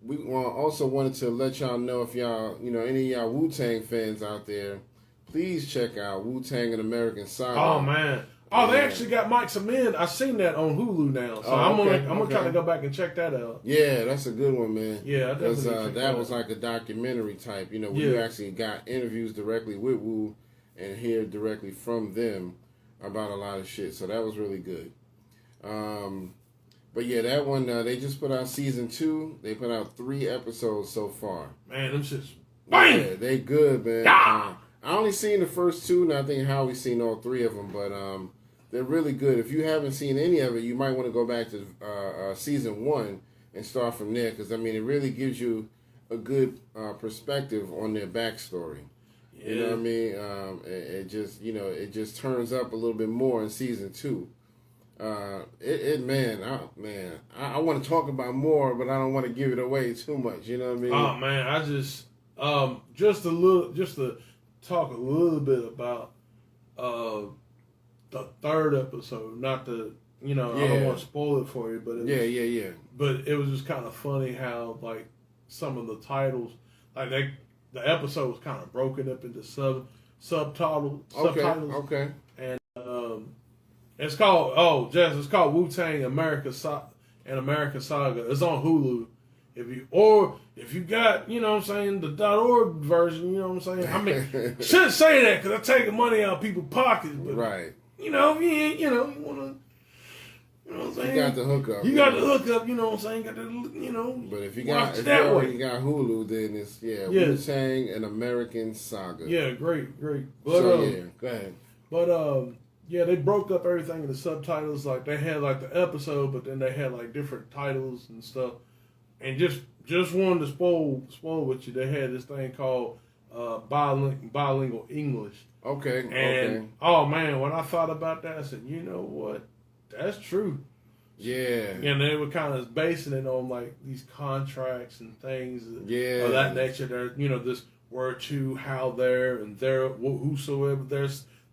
we also wanted to let y'all know if y'all, any of y'all Wu-Tang fans out there, please check out Wu-Tang and American Saga. Oh, man. Oh, they actually got Mike's Amend. I've seen that on Hulu now, so I'm gonna kind of go back and check that out. Yeah, that's a good one, man. Yeah, I definitely that was like a documentary type, where you actually got interviews directly with Wu and hear directly from them about a lot of shit. So that was really good. But yeah, that one they just put out season 2. They put out 3 episodes so far. Man, them shits. Yeah, they good, man. Yeah. I only seen the first 2, and I think Howie's seen all 3 of them, but they're really good. If you haven't seen any of it, you might want to go back to season 1 and start from there, because, it really gives you a good perspective on their backstory. Yeah. You know what I mean? It just turns up a little bit more in season 2. I want to talk about more, but I don't want to give it away too much. You know what I mean? Oh man, I just to talk a little bit about the 3rd episode. Not to, I don't want to spoil it for you, but But it was just kind of funny how like some of the titles, like the episode was kind of broken up into subtitles. Okay. And it's called it's called Wu-Tang America and American Saga. It's on Hulu. If you got, the .org version, I mean, shouldn't say that because I'm taking money out of people's pockets, but right. You want to, you know what I'm saying? You got the hookup. You got the hookup, you know what I'm saying? Got the, But if you already got Hulu, then it's Wu-Tang and American Saga. Yeah, great. But, go ahead. But they broke up everything in the subtitles. Like they had like the episode, but then they had like different titles and stuff. And just wanted to spoil with you. They had this thing called bilingual English. Okay. Oh man, when I thought about that, I said, you know what? That's true. Yeah. And they were kind of basing it on like these contracts and things of that nature. There, this were to, how, there, and there, whosoever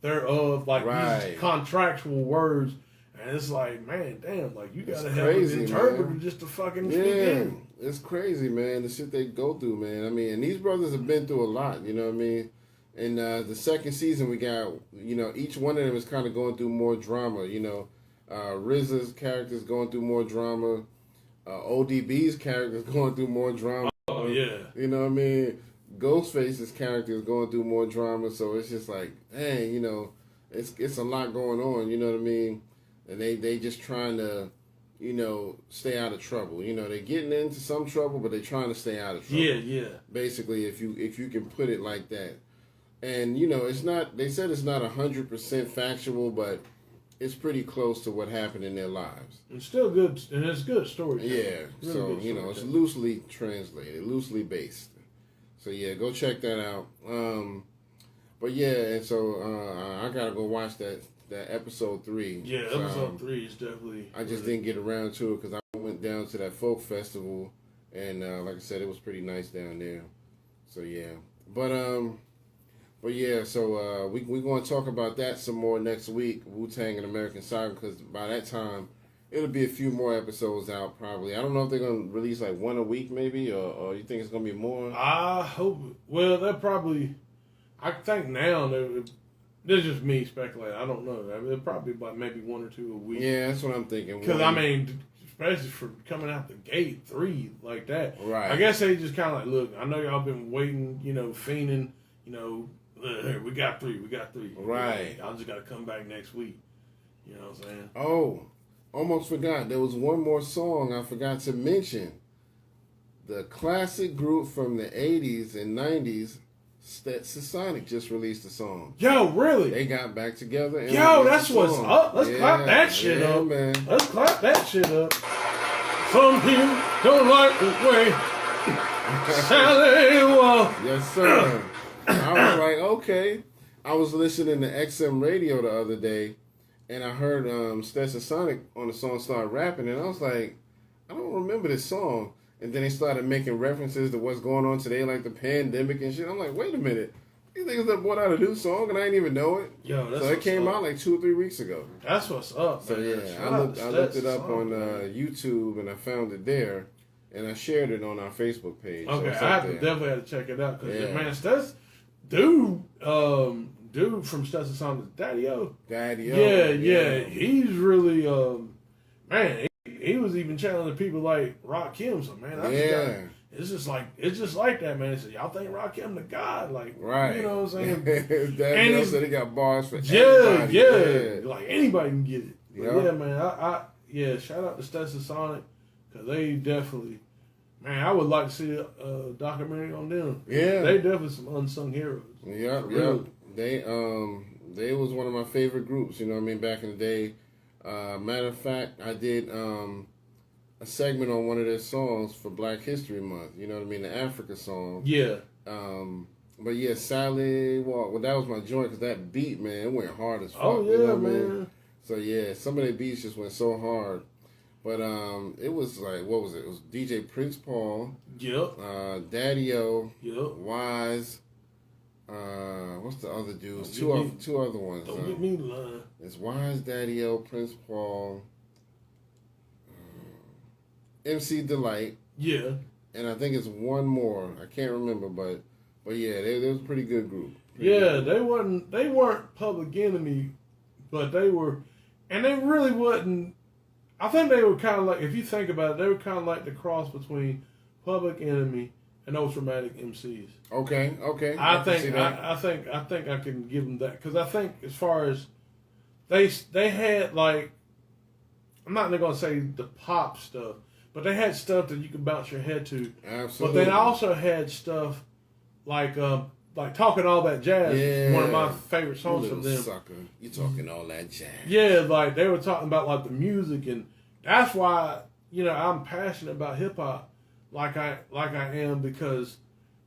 thereof, like these contractual words. And it's like, man, damn, like you gotta have an interpreter just to fucking speak in. It's crazy, man. The shit they go through, man. I mean, and these brothers have been through a lot. You know what I mean? In the second season, we got, each one of them is kind of going through more drama. RZA's character's going through more drama. ODB's character's going through more drama. Oh yeah. You know what I mean? Ghostface's character is going through more drama. So it's just like, dang, it's a lot going on. You know what I mean? And they just trying to, stay out of trouble. They're getting into some trouble, but they're trying to stay out of trouble. Yeah. Basically, if you can put it like that. And, it's not, they said it's not 100% factual, but it's pretty close to what happened in their lives. It's still good, and it's good story. Yeah, really so, it's loosely translated, loosely based. So, yeah, go check that out. But, yeah, and so I got to go watch that episode 3. Yeah, episode 3 is definitely... I just didn't get around to it because I went down to that folk festival, and like I said, it was pretty nice down there. So, yeah. But yeah, so we're going to talk about that some more next week, Wu-Tang and American Saga, because by that time, it'll be a few more episodes out probably. I don't know if they're going to release like one a week maybe, or you think it's going to be more? I hope, well, they're probably, I think now, this is just me speculating, I don't know. They're probably about maybe 1 or 2 a week. Yeah, that's what I'm thinking. Because, I mean, especially for coming out the gate, 3 like that. Right. I guess they just kind of like, look, I know y'all been waiting, fiending, we got 3. Right. I just got to come back next week. You know what I'm saying? Oh, almost forgot. There was one more song I forgot to mention. The classic group from the 80s and 90s, Sonic, just released a song. Yo, really? They got back together. And that's what's up. Let's clap that shit up. Man. Let's clap that shit up. Some people don't like the way Sally walk. Yes, sir. I was like, okay. I was listening to XM radio the other day, and I heard Stetson Sonic on the song start rapping, and I was like, I don't remember this song. And then they started making references to what's going on today, like the pandemic and shit. I'm like, wait a minute. These niggas that brought out a new song, and I didn't even know it. Yo, that's so it came out like 2 or 3 weeks ago. That's what's up, so, man. yeah, I looked it up on YouTube, and I found it there. and I shared it on our Facebook page. Okay, so I definitely have to check it out because man, Stetson, dude from Stetson Sonic, Daddy-O. Yeah, he's really man. He was even challenging people like Rakim. So man, it's just like that, man. So y'all think Rakim the god, like right? You know what I'm saying? Daddy-O said he got bars for everybody. Yeah, like anybody can get it. Yep. Yeah, man. Shout out to Stetson Sonic because they definitely. Man, I would like to see a documentary on them. Yeah, they definitely some unsung heroes. Yep. They was one of my favorite groups. You know what I mean? Back in the day. Matter of fact, I did a segment on one of their songs for Black History Month. You know what I mean? The Africa song. Yeah. But yeah, Sally Walk. Well, that was my joint because that beat, man, it went hard as fuck. Oh yeah, you know man. I mean? So yeah, some of their beats just went so hard. But it was like, what was it? It was DJ Prince Paul. Yep. Daddy-O. Yep. Wise. What's the other dudes? Two other ones. Don't get me lying. It's Wise, Daddy-O, Prince Paul, MC Delight. Yeah. And I think it's one more. I can't remember, but yeah, they was a pretty good group. They weren't Public Enemy, but they were, and they really wasn't. I think they were kind of like, if you think about it, they were kind of like the cross between Public Enemy and Ultramatic MCs. Okay. I think I can give them that because I think as far as they had like, I'm not going to say the pop stuff, but they had stuff that you could bounce your head to. Absolutely. But they also had stuff like Talking All That Jazz. Yeah. One of my favorite songs from them. Sucker, you talking all that jazz? Yeah, like they were talking about like the music, and that's why I'm passionate about hip hop, like I am, because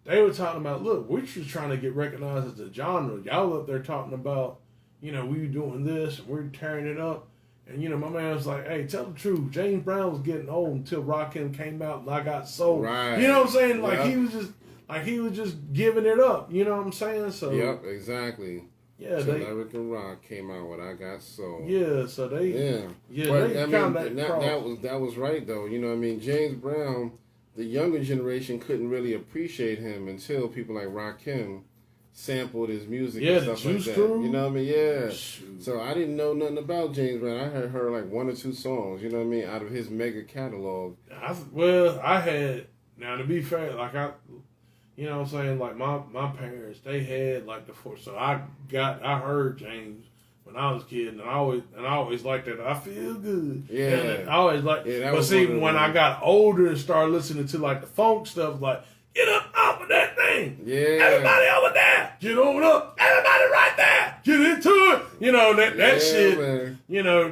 they were talking about, look, we're just trying to get recognized as a genre. Y'all up there talking about, we were doing this and we're tearing it up. And, my man was like, hey, tell the truth. James Brown was getting old until Rakim came out and I Got Soul. Right. You know what I'm saying? Like, yep. he was just giving it up. You know what I'm saying? So yep, exactly. Yeah, so Lyric and Rock came out when I Got Soul. Yeah, so they... Yeah. But, that was right, though. You know what I mean? James Brown... The younger generation couldn't really appreciate him until people like Rakim sampled his music and stuff like that. Crew. You know what I mean? Yeah. Shoot. So I didn't know nothing about James Brown. I had heard like one or two songs, you know what I mean, out of his mega catalog. I had, now to be fair, like you know what I'm saying, like my parents, they had like so I heard James when I was a kid, and I always liked that. I feel good. Yeah. And I always like. Yeah, but see, when I got older and started listening to like the funk stuff, like get up off of that thing. Yeah. Everybody over there, get on up. Everybody right there, get into it. That shit. Man.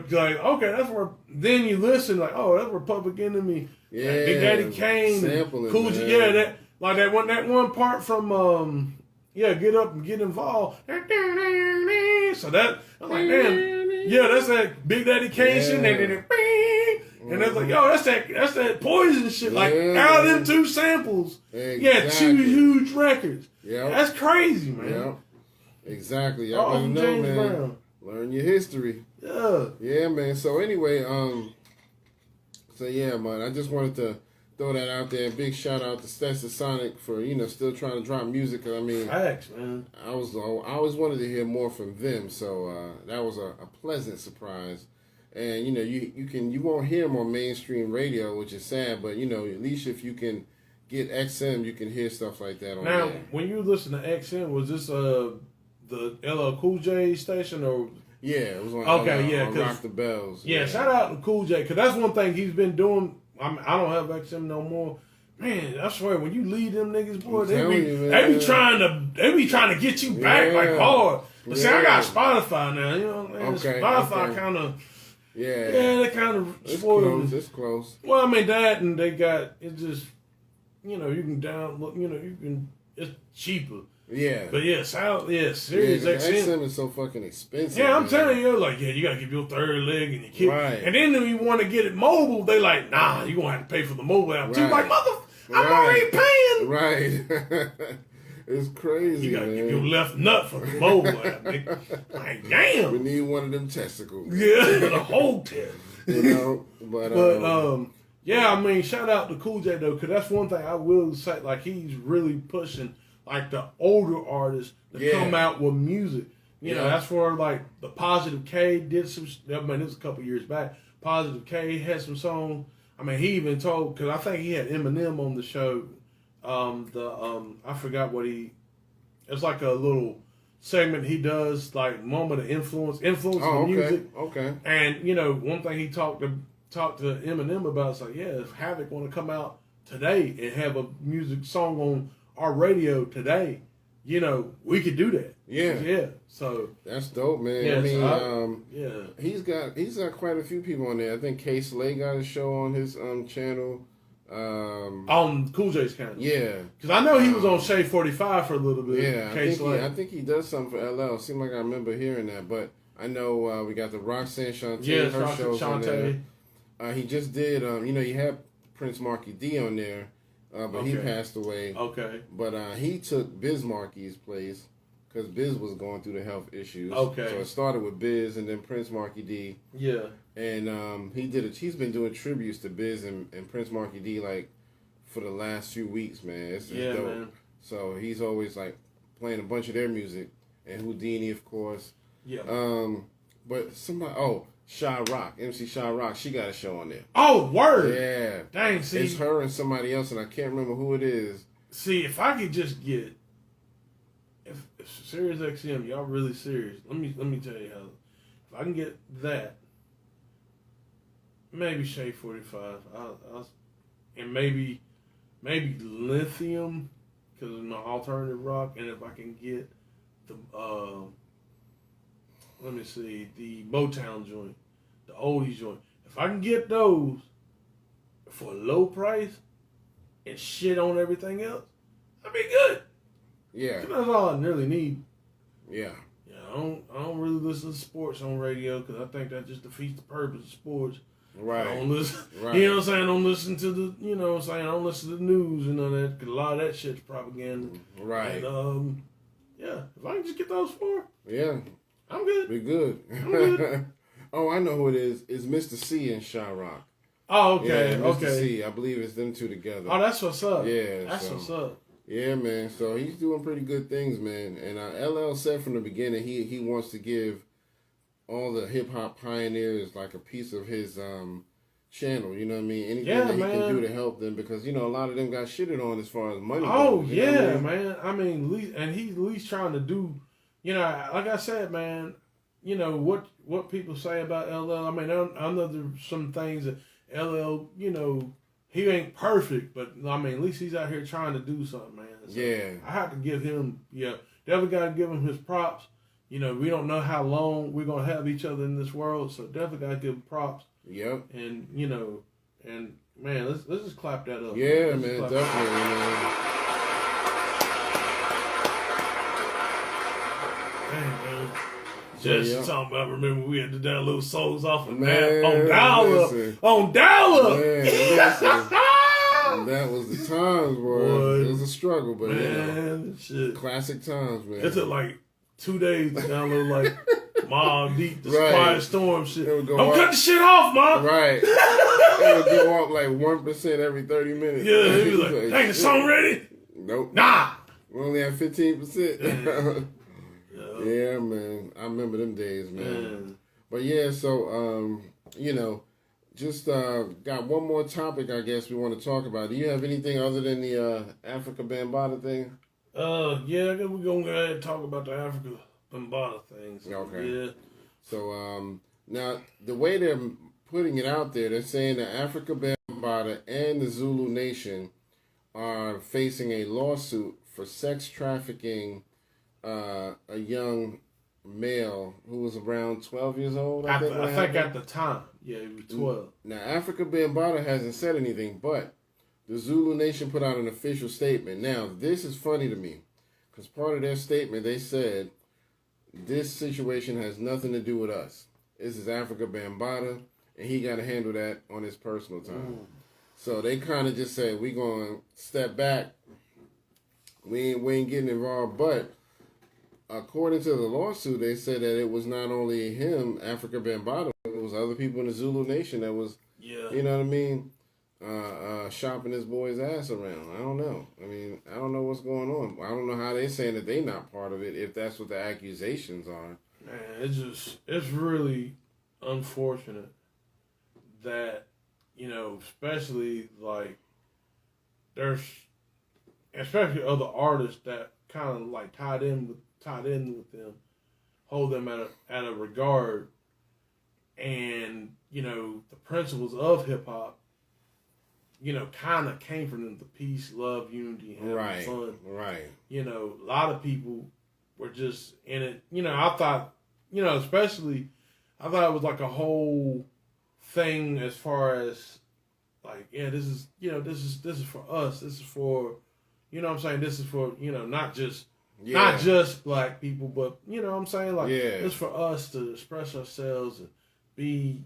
Like okay, that's where. Then you listen, like that's where Public Enemy, Big Daddy Kane, sampling, Cool G, that one part from Get Up and Get Involved. So that I'm like, damn, that's that Big Daddy Kane shit. And that's like, that's that Poison shit. Like out of them two samples, two huge records. Yeah, that's crazy, man. Yeah, exactly. Y'all want to know, man. Brown. Learn your history. Yeah, man. So anyway, man, I just wanted to throw that out there. Big shout out to Stetson Sonic for still trying to drop music. I mean, facts, man. I always wanted to hear more from them, so that was a pleasant surprise. And you won't hear them on mainstream radio, which is sad. But at least if you can get XM, you can hear stuff like that on there. Now, when you listen to XM, was this the LL Cool J station or? Yeah, it was on. On Rock the Bells. Yeah, shout out to Cool J because that's one thing he's been doing. I don't have XM no more. Man, I swear when you lead them niggas, boy, they be trying to get you back like hard. But see, I got Spotify now. You know what I'm saying? Spotify kind of. Yeah, they kind of spoiled. It's close. Well, I mean that, and they got it. Just you can download. You can. It's cheaper. Yeah. But Sirius XM is so fucking expensive. Yeah, I'm telling you, you gotta give your third leg and your kid. Right. And then when you want to get it mobile, they like, nah, you gonna have to pay for the mobile app too. Like, I'm already paying. Right. It's crazy. You gotta give your left nut for the mobile app. Like, damn. We need one of them testicles. Yeah, the whole test. But Yeah, I mean, shout out to Cool J though, because that's one thing I will say. Like, he's really pushing like the older artists to come out with music. You know, that's where like the Positive K did some. I mean, it was a couple years back. Positive K had some songs. I mean, he even told, because I think he had Eminem on the show. I forgot what he. It's like a little segment he does, like moment of influence the music. Okay. And you know, one thing he talked to Eminem about is like, if Havoc want to come out today and have a music song on our radio today, you know, we could do that. Yeah. So that's dope, man. Yeah, I mean, he's got quite a few people on there. I think K Slay got a show on his channel. On Cool J's channel. Yeah. Because I know he was on Shade 45 for a little bit. Yeah, I think he does something for LL. Seemed like I remember hearing that, but I know we got the Roxanne Shante. Her show's on there. He just did. You know, you had Prince Marky D on there, but he passed away. Okay. But he took Biz Marky's place because Biz was going through the health issues. Okay. So it started with Biz and then Prince Marky D. Yeah. And he's been doing tributes to Biz and Prince Marky D like for the last few weeks, man. It's dope. Man. So he's always like playing a bunch of their music and Houdini, of course. Yeah. But somebody, Shy Rock, MC Shy Rock, she got a show on there. Oh, word! Yeah. Dang, see. It's her and somebody else, and I can't remember who it is. See, if I could just get, if Sirius XM, y'all really serious, let me tell you how, if I can get that, maybe Shade 45, and maybe Lithium, because of my alternative rock, and if I can get the, let me see, the Motown joint, the oldies joint. If I can get those for a low price and shit on everything else, that'd be good. Yeah. That's all I really need. Yeah. Yeah, I don't really listen to sports on radio because I think that just defeats the purpose of sports. Right. I don't listen. Right. You know what I'm saying? I don't listen to the, you know what I'm saying? I don't listen to the news and all that because a lot of that shit's propaganda. Right. And, yeah, if I can just get those four. Yeah. I'm good. We're good. I'm good. Oh, I know who it is. It's Mr. C and Shy Rock. Oh, okay. Yeah, Mr. Okay. C. I believe it's them two together. Oh, that's what's up. Yeah. That's what's up. Yeah, man. So he's doing pretty good things, man. And LL said from the beginning he wants to give all the hip hop pioneers like a piece of his channel. You know what I mean? Anything that he can do to help them because you know a lot of them got shitted on as far as money. Oh goes, yeah, I mean? man. I mean, he's at least trying to do. You know, like I said, man. You know what people say about LL. I mean, I know there's some things that LL. You know, he ain't perfect, but I mean, at least he's out here trying to do something, man. So yeah. I have to give him. Yeah, definitely got to give him his props. You know, we don't know how long we're gonna have each other in this world, so definitely got to give him props. Yep. And you know, and man, let's just clap that up. Yeah, man, definitely, man. Man. Just talking about, remember we had to download songs off of man, that on dial-up. On dial-up! Man, that was the times, boy. It was a struggle, but man, shit. Classic times, man. It took like 2 days to download like Mob Deep, the Quiet Storm shit. Don't cut the shit off, Mom! Right. It would go up like 1% every 30 minutes. Yeah, it was like, dang, the song ready? Nope. Nah! We only had 15%. Yeah, man. I remember them days, man. But yeah, so, you know, just got one more topic I guess we want to talk about. Do you have anything other than the Afrika Bambaataa thing? Yeah, I guess we're going to go ahead and talk about the Afrika Bambaataa things. Okay. Yeah. So, now, the way they're putting it out there, they're saying that Afrika Bambaataa and the Zulu Nation are facing a lawsuit for sex trafficking a young male who was around 12 years old. I think at the time. Yeah, he was 12. Now, Afrika Bambaataa hasn't said anything, but the Zulu Nation put out an official statement. Now, this is funny to me, because part of their statement, they said, this situation has nothing to do with us. This is Afrika Bambaataa, and he got to handle that on his personal time. So they kind of just said, we're going to step back. We ain't getting involved, but according to the lawsuit, they said that it was not only him, Afrika Bambaataa, it was other people in the Zulu Nation that was, you know what I mean, shopping his boy's ass around. I don't know. I mean, I don't know what's going on. I don't know how they're saying that they're not part of it if that's what the accusations are. Man, it's really unfortunate that, especially like there's especially other artists that kind of like tied in with them, hold them at a regard, and the principles of hip hop, kind of came from them, the peace, love, unity, and having fun. Right. A lot of people were just in it. I thought, especially, I thought it was like a whole thing as far as like, this is for us. This is for, this is for, not just black people, but, I'm saying? Like, it's for us to express ourselves and be,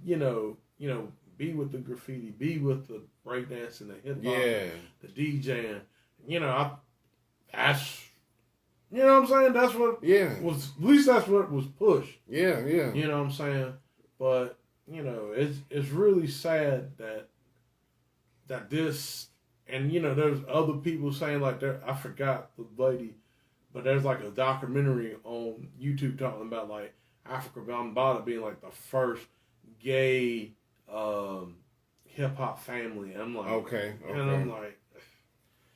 be with the graffiti, be with the breakdancing, the hip hop, the DJing. That's, that's what was, at least that's what was pushed. Yeah. You know what I'm saying? But, it's really sad that this, and, there's other people saying, like, I forgot the lady, but there's, like, a documentary on YouTube talking about, like, Afrika Bambaataa being, like, the first gay hip-hop family. I'm like... Okay. And I'm like...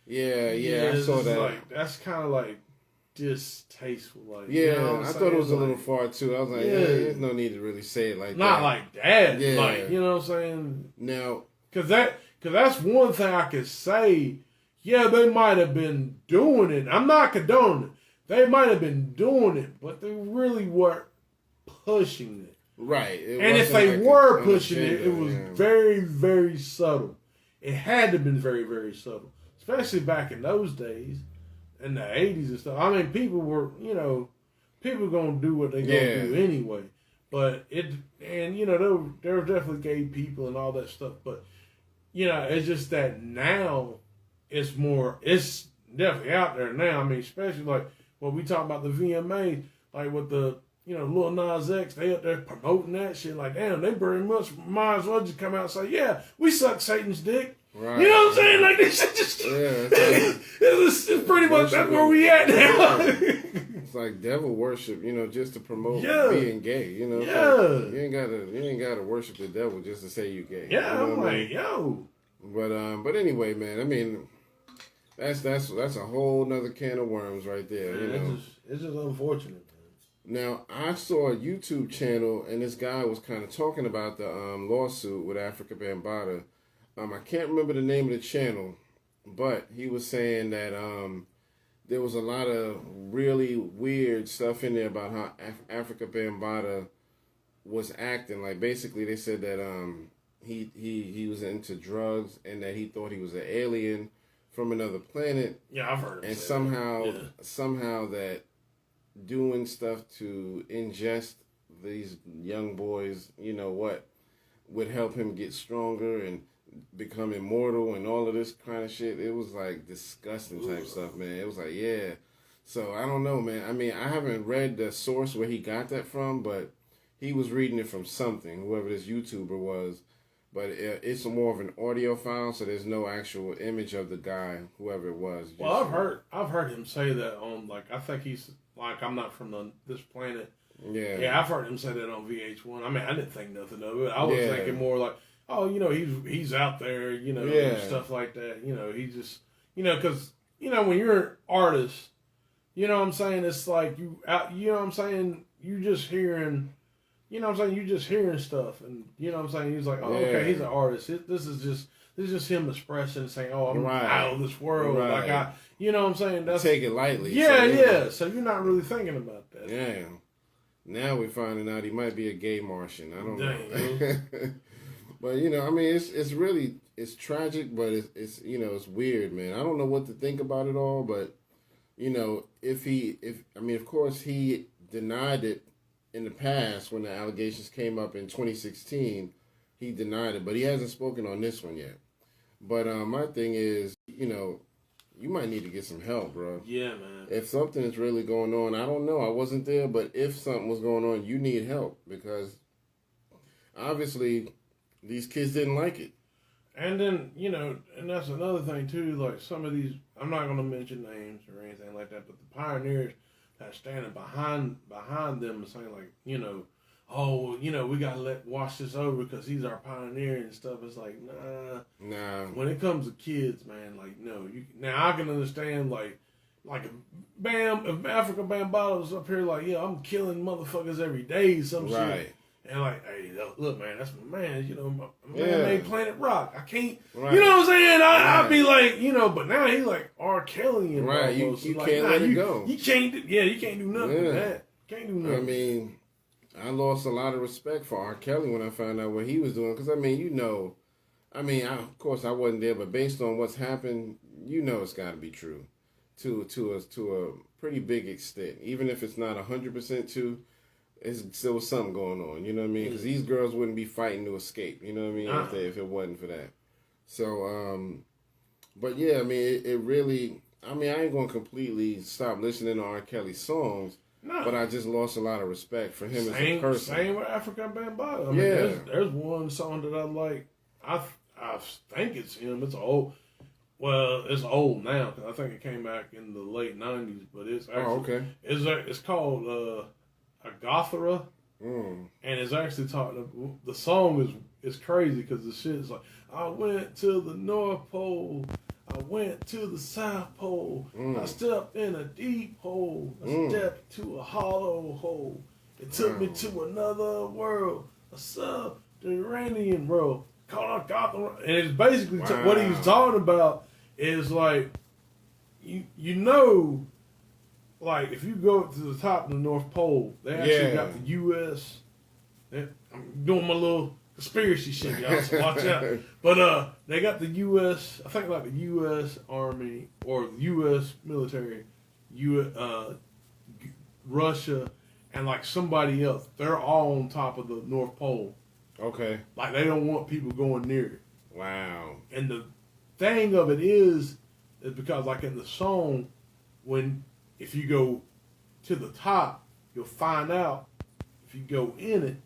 Yeah, I saw that. Like, that's kind of, like, distasteful. Like, I thought it was a little far, too. I was like, there's no need to really say it like that. Not like that. Yeah. Like, you know what I'm saying? Now... Because that's one thing I could say. Yeah, they might have been doing it. I'm not condoning it. They might have been doing it, but they really weren't pushing it. Right. And if they were pushing it, it was very, very subtle. It had to have been very, very subtle. Especially back in those days, in the 80s and stuff. I mean, people were, people going to do what they going to do anyway. But there were definitely gay people and all that stuff. But, it's just that now it's definitely out there now. I mean, especially like when we talk about the VMA, like with the, Lil Nas X, they up there promoting that shit. Like, damn, they pretty much might as well just come out and say, yeah, we suck Satan's dick. Right. You know what I'm saying? Like, this shit just... it's pretty much that's where we at now. It's like devil worship, just to promote being gay. You ain't gotta worship the devil just to say you're gay. Yeah, I'm like, yo. But anyway, man, I mean, that's a whole nother can of worms right there. It's just unfortunate. Now, I saw a YouTube channel, and this guy was kind of talking about the lawsuit with Afrika Bambaataa. I can't remember the name of the channel, but he was saying that there was a lot of really weird stuff in there about how Afrika Bambaataa was acting. Like, basically, they said that he was into drugs and that he thought he was an alien from another planet. Yeah, I've heard. And somehow that doing stuff to ingest these young boys, would help him get stronger and become immortal and all of this kind of shit. It was like disgusting type stuff, man. It was like, So I don't know, man. I mean, I haven't read the source where he got that from, but he was reading it from something, whoever this YouTuber was. But it's more of an audio file, so there's no actual image of the guy, whoever it was. Well, I've heard him say that on, like, I think he's like, I'm not from this planet. Yeah, I've heard him say that on VH1. I mean, I didn't think nothing of it. I was thinking more like, oh, he's out there, stuff like that. He just, because, when you're an artist, you know what I'm saying? It's like you know what I'm saying? You just hearing, you know what I'm saying? You just hearing stuff. And, you know what I'm saying? He's like, oh, okay, he's an artist. This is just him expressing and saying, oh, I'm out of this world. Right. Like, you know what I'm saying? That's, take it lightly. Yeah. So you're not really thinking about that. Yeah. Now we're finding out he might be a gay Martian. I don't know. But, I mean, it's really, it's tragic, but it's it's weird, man. I don't know what to think about it all, but, of course he denied it in the past when the allegations came up in 2016. He denied it, but he hasn't spoken on this one yet. But my thing is, you might need to get some help, bro. Yeah, man. If something is really going on, I don't know. I wasn't there, but if something was going on, you need help because obviously these kids didn't like it. And then, you know, and that's another thing too, like some of these, I'm not going to mention names or anything like that, but the pioneers that are standing behind them and saying like, you know, oh, you know, we got to watch this over because he's our pioneer and stuff. It's like, nah. When it comes to kids, man, like, no. Now I can understand like if Afrika Bambaataa was up here like, yeah, I'm killing motherfuckers every day, some shit. And like, hey, look, man, that's my man. You know, my man made Planet Rock. I can't, you know what I'm saying? I'd be like, you know, but now he's like R. Kelly and right. You like, can't let it go. You can't do nothing with that. Can't do nothing. I mean, I lost a lot of respect for R. Kelly when I found out what he was doing. Because, I mean, you know, of course I wasn't there, but based on what's happened, you know it's got to be true to a pretty big extent. Even if it's not 100% true, it's still something going on, you know what I mean? Because these girls wouldn't be fighting to escape, you know what I mean, if it wasn't for that. So, but yeah, I mean, it really, I mean, I ain't going to completely stop listening to R. Kelly's songs, but I just lost a lot of respect for him as a person. Same with Afrika Bambaataa. I mean, there's one song that I like, I think it's him, it's old. Well, it's old now, because I think it came back in the late 90s, but it's actually, it's called, Agathara, and it's actually talking. The song is crazy because the shit is like, I went to the North Pole, I went to the South Pole, I stepped in a deep hole, I stepped to a hollow hole. It took me to another world, a subterranean world called Agathara, and it's basically what he's talking about is like, you know. Like, if you go to the top of the North Pole, they actually got the U.S. I'm doing my little conspiracy shit, y'all, so watch out. But they got the U.S., I think like the U.S. Army or the U.S. military, Russia, and like somebody else. They're all on top of the North Pole. Okay. Like, they don't want people going near it. Wow. And the thing of it is because like in the song, if you go to the top, you'll find out if you go in it,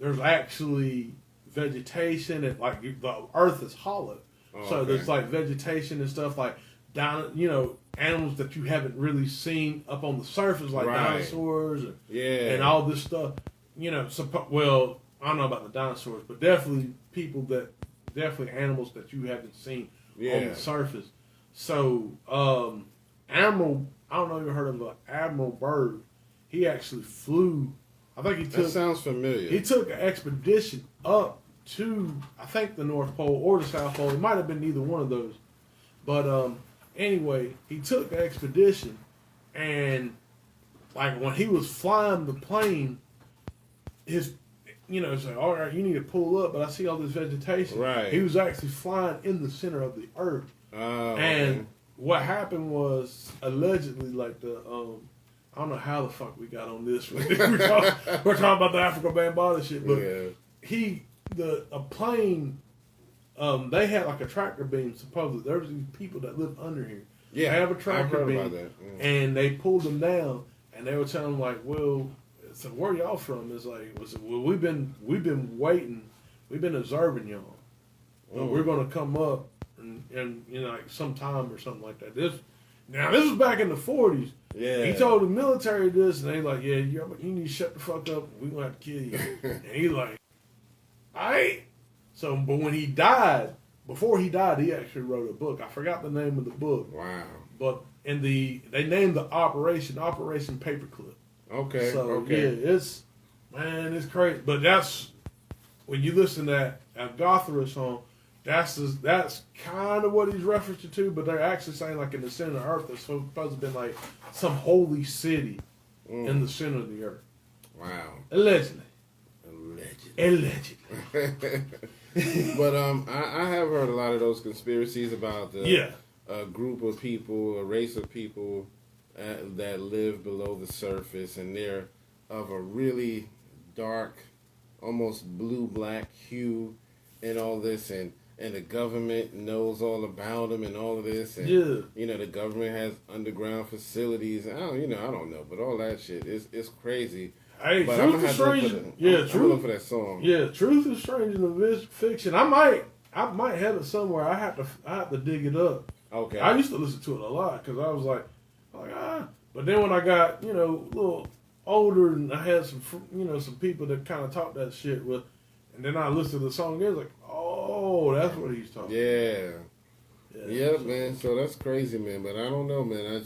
there's actually vegetation and like the earth is hollow. So there's like vegetation and stuff like down, you know, animals that you haven't really seen up on the surface, like dinosaurs and all this stuff. You know, well, I don't know about the dinosaurs, but definitely animals that you haven't seen on the surface. So, Admiral, I don't know if you heard of Admiral Byrd. He actually flew. I think he took. That sounds familiar. He took an expedition up to, I think, the North Pole or the South Pole. It might have been neither one of those. But anyway, he took an expedition, and like when he was flying the plane, it's like, all right, you need to pull up, but I see all this vegetation. Right. He was actually flying in the center of the earth. And what happened was allegedly like I don't know how the fuck we got on this. we're talking about the Afrika Bambaataa shit, but a plane, they had like a tractor beam. Supposedly there was these people that live under here. Yeah, they have a tractor beam, and they pulled them down, and they were telling them like, well, so where y'all from? It's like, well, we've been waiting, we've been observing y'all. We're gonna come up. And you know, like sometime or something like that. This was back in the 40s. Yeah. He told the military this, and they like, yeah, you need to shut the fuck up. We gonna have to kill you. And he's like, all right. So, but when he died, before he died, he actually wrote a book. I forgot the name of the book. Wow. But they named the Operation Paperclip. Okay. So yeah, it's crazy. But that's when you listen to that Agathara song. That's kind of what he's referencing to, but they're actually saying like in the center of the earth, there's supposed to have been like some holy city in the center of the earth. Wow. Allegedly. But I have heard a lot of those conspiracies about a group of people, a race of people that live below the surface, and they're of a really dark, almost blue-black hue and all this, and the government knows all about them and all of this, and you know, the government has underground facilities. I don't know, but all that shit is crazy. Hey, but Truth is Strange. I'm gonna look for that song. Yeah, Truth is Strange in the fiction. I I might have it somewhere. I have to dig it up. Okay. I used to listen to it a lot because I was like, But then when I got, a little older and I had some, some people that kind of talked that shit with, and then I listened to the song again, like, oh, that's what he's talking about. Yeah, man. So that's crazy, man. But I don't know, man.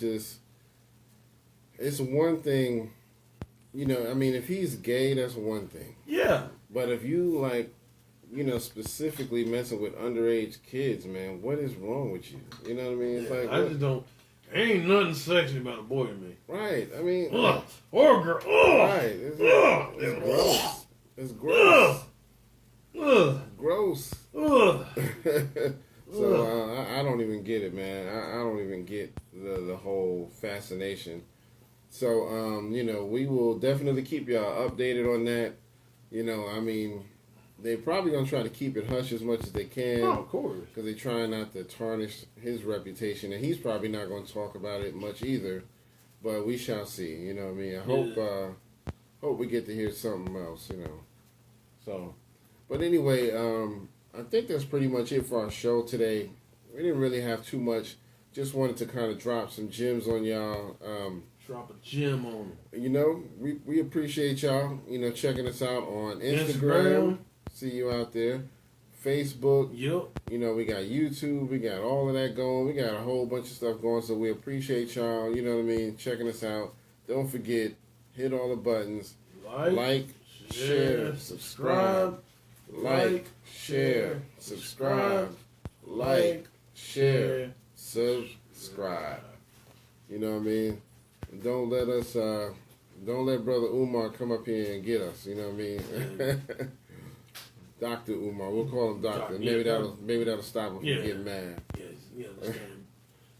It's one thing, if he's gay, that's one thing. Yeah. But if you, specifically messing with underage kids, man, what is wrong with you? You know what I mean? It's I just don't. Ain't nothing sexy about a boy to me. Right. I mean. Or a girl. Right. It's gross. It's gross. Gross. So I don't even get it, man. I don't even get the whole fascination. So, we will definitely keep y'all updated on that. They're probably going to try to keep it hush as much as they can. Oh, of course. Because they're trying not to tarnish his reputation. And he's probably not going to talk about it much either. But we shall see. You know what I mean? I hope we get to hear something else, So, but anyway, I think that's pretty much it for our show today. We didn't really have too much. Just wanted to kind of drop some gems on y'all. Drop a gem on it. We appreciate y'all, checking us out on Instagram. See you out there. Facebook. Yep. We got YouTube. We got all of that going. We got a whole bunch of stuff going. So we appreciate y'all, checking us out. Don't forget, hit all the buttons. Like share, subscribe. Like, share, subscribe. Like, share, subscribe. You know what I mean? Don't let Brother Umar come up here and get us. You know what I mean? Dr. Umar, we'll call him Doctor. Maybe that'll stop him from getting mad. Yes,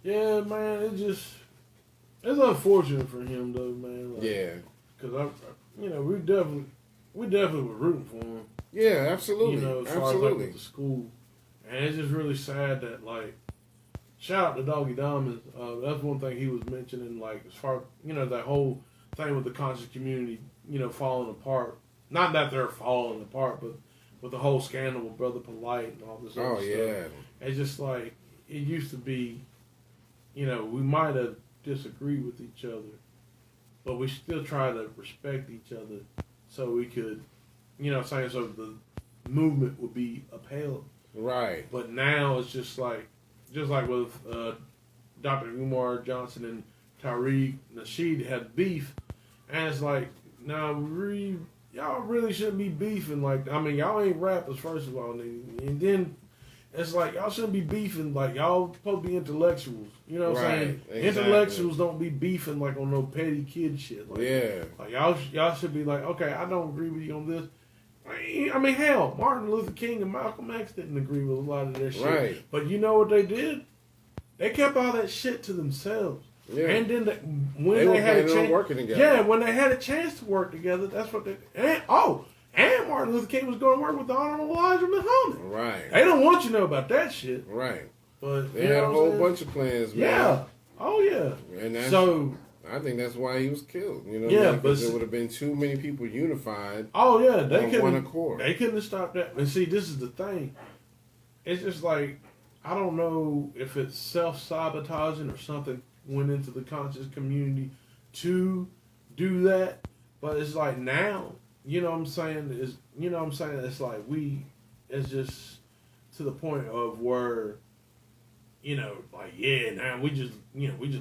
yeah, man. It's unfortunate for him though, man. Because we definitely were rooting for him. Yeah, absolutely. As far as with the school, and it's just really sad that shout out to Doggy Diamonds. That's one thing he was mentioning, as far that whole thing with the conscious community, falling apart. Not that they're falling apart, but with the whole scandal with Brother Polite and all this other stuff. It's just it used to be, we might have disagreed with each other, but we still try to respect each other so we could, so the movement would be upheld. Right. But now it's just like with Dr. Umar Johnson and Tariq Nasheed had beef, and it's now y'all really shouldn't be beefing. Y'all ain't rappers, first of all, and then it's y'all shouldn't be beefing. Y'all supposed to be intellectuals. You know what I'm saying? Exactly. Intellectuals don't be beefing on no petty kid shit. Y'all should be okay, I don't agree with you on this. Hell, Martin Luther King and Malcolm X didn't agree with a lot of that shit. Right. But you know what they did? They kept all that shit to themselves. Yeah. And then when they had a chance, working together. Yeah, when they had a chance to work together, that's what they. And Martin Luther King was going to work with the Honorable Elijah Muhammad. Right. They don't want you to know about that shit. Right. But they had a whole bunch of plans, man. Yeah. Oh yeah. And I think that's why he was killed. Because there would have been too many people unified. Oh yeah, they couldn't. One accord. They couldn't have stopped that. And see, this is the thing. It's just I don't know if it's self-sabotaging or something went into the conscious community to do that, but it's now, what I'm saying? It's it's just to the point of where, now we just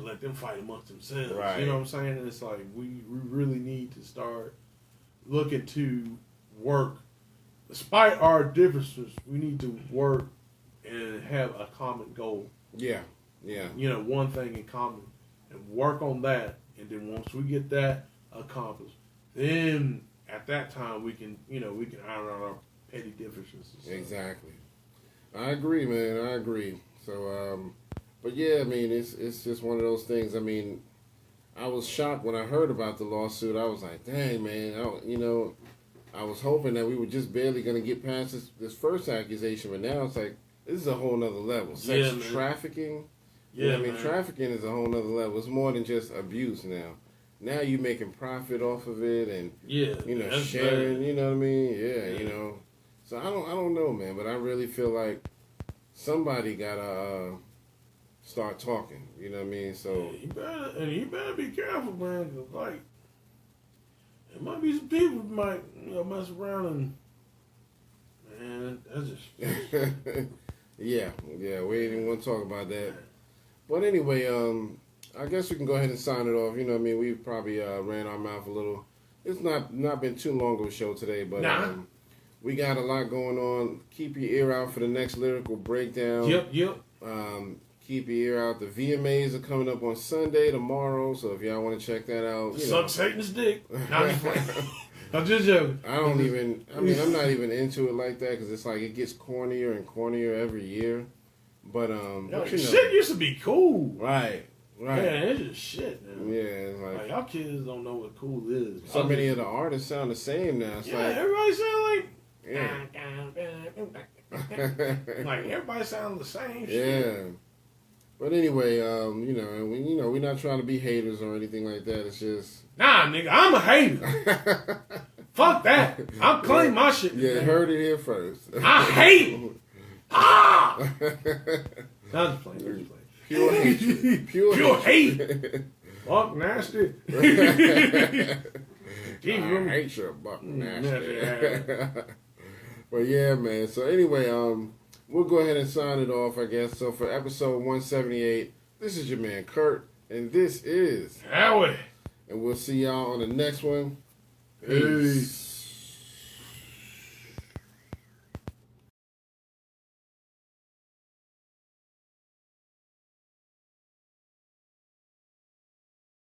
let them fight amongst themselves. Right. You know what I'm saying? And it's we really need to start looking to work, despite our differences, we need to work and have a common goal. Yeah. Yeah. One thing in common, and work on that, and then once we get that accomplished, then at that time we can iron out our petty differences. Exactly. I agree, man. I agree. So, but yeah, it's just one of those things. I was shocked when I heard about the lawsuit. I was like, dang, man. I was hoping that we were just barely going to get past this first accusation, but now it's this is a whole nother level. Sex trafficking. Yeah, trafficking is a whole nother level. It's more than just abuse now. Now you're making profit off of it, and sharing. Bad. You know what I mean? Yeah, So I don't know, man. But I really feel somebody gotta start talking. You know what I mean? So you better be careful, man. 'Cause like, there might be some people who might mess around and man, that's just yeah. We ain't even gonna talk about that. But anyway, I guess we can go ahead and sign it off. You know what I mean? We probably ran our mouth a little. It's not been too long of a show today, but we got a lot going on. Keep your ear out for the next lyrical breakdown. Yep. Keep your ear out. The VMAs are coming up on Sunday tomorrow, so if y'all want to check that out, suck Satan's dick. I'm just joking. I'm not even into it like that because it's like it gets cornier and cornier every year. But shit used to be cool. Right. Yeah, it's just shit, man. Yeah, it's like y'all kids don't know what cool is. So many of the artists sound the same now. It's like everybody sound like like everybody sound the same shit. Yeah. But anyway, we're not trying to be haters or anything like that. It's just nigga, I'm a hater. Fuck that. I'm claiming my shit. Yeah, heard it here first. I hate. I'm just playing. Pure hatred. Pure hate. Fuck nasty. I hate your buck nasty. But yeah, man. So anyway, we'll go ahead and sign it off, I guess. So for episode 178, this is your man Kurt, and this is Howie. And we'll see y'all on the next one. Peace.